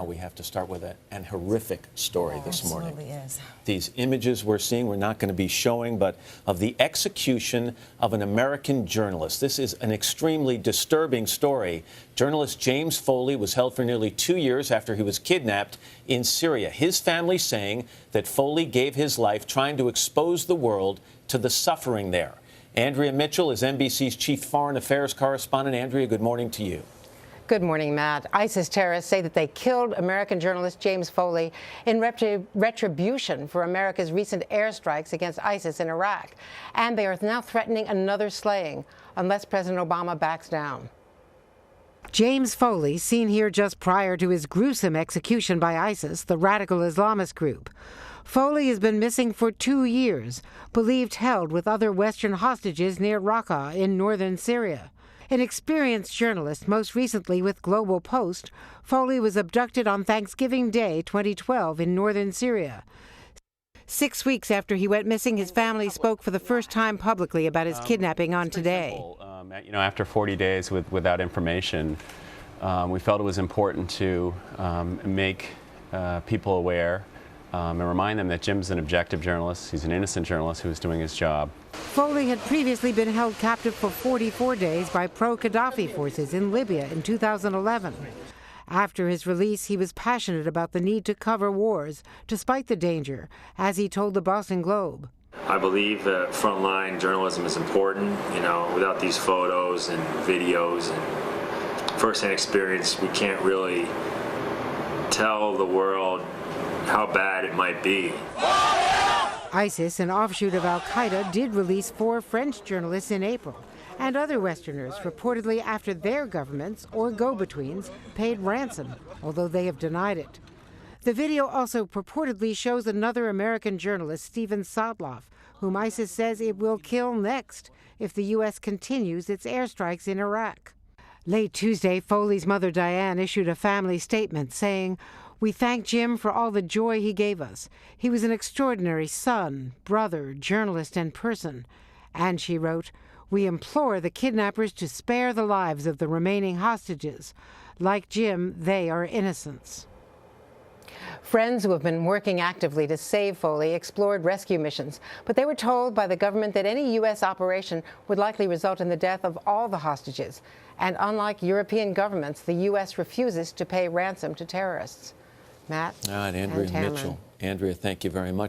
now we have to start with an horrific story this morning. Absolutely is. These images we're seeing, we're not going to be showing, but of the execution of an American journalist. This is an extremely disturbing story. Journalist James Foley was held for nearly 2 years after he was kidnapped in Syria. His family saying that Foley gave his life trying to expose the world to the suffering there. Andrea Mitchell is NBC's chief foreign affairs correspondent. Andrea, good morning to you. Good morning, Matt. ISIS terrorists say that they killed American journalist James Foley in retribution for America's recent airstrikes against ISIS in Iraq. And they are now threatening another slaying unless President Obama backs down. James Foley, seen here just prior to his gruesome execution by ISIS, the radical Islamist group. Foley has been missing for 2 years, believed held with other Western hostages near Raqqa in northern Syria. An experienced journalist, most recently with Global Post, Foley was abducted on Thanksgiving Day 2012 in northern Syria. 6 weeks after he went missing, his family spoke for the first time publicly about his kidnapping on Today. After 40 days without information, we felt it was important to make people aware and remind them that Jim's an objective journalist. He's an innocent journalist who is doing his job. Foley had previously been held captive for 44 days by pro-Gaddafi forces in Libya in 2011. After his release, he was passionate about the need to cover wars, despite the danger, as he told the Boston Globe. I believe that frontline journalism is important. Without these photos and videos and firsthand experience, we can't really tell the world how bad it might be. ISIS, an offshoot of al-Qaeda, did release 4 French journalists in April, and other Westerners reportedly after their governments or go-betweens paid ransom, although they have denied it. The video also purportedly shows another American journalist, Steven Sotloff, whom ISIS says it will kill next if the U.S. continues its airstrikes in Iraq. Late Tuesday, Foley's mother, Diane, issued a family statement saying, "We thank Jim for all the joy he gave us. He was an extraordinary son, brother, journalist, and person." And she wrote, "We implore the kidnappers to spare the lives of the remaining hostages. Like Jim, they are innocents." Friends who have been working actively to save Foley explored rescue missions, but they were told by the government that any U.S. operation would likely result in the death of all the hostages. And unlike European governments, the U.S. refuses to pay ransom to terrorists. Matt? All right, Andrea Mitchell. Andrea, thank you very much.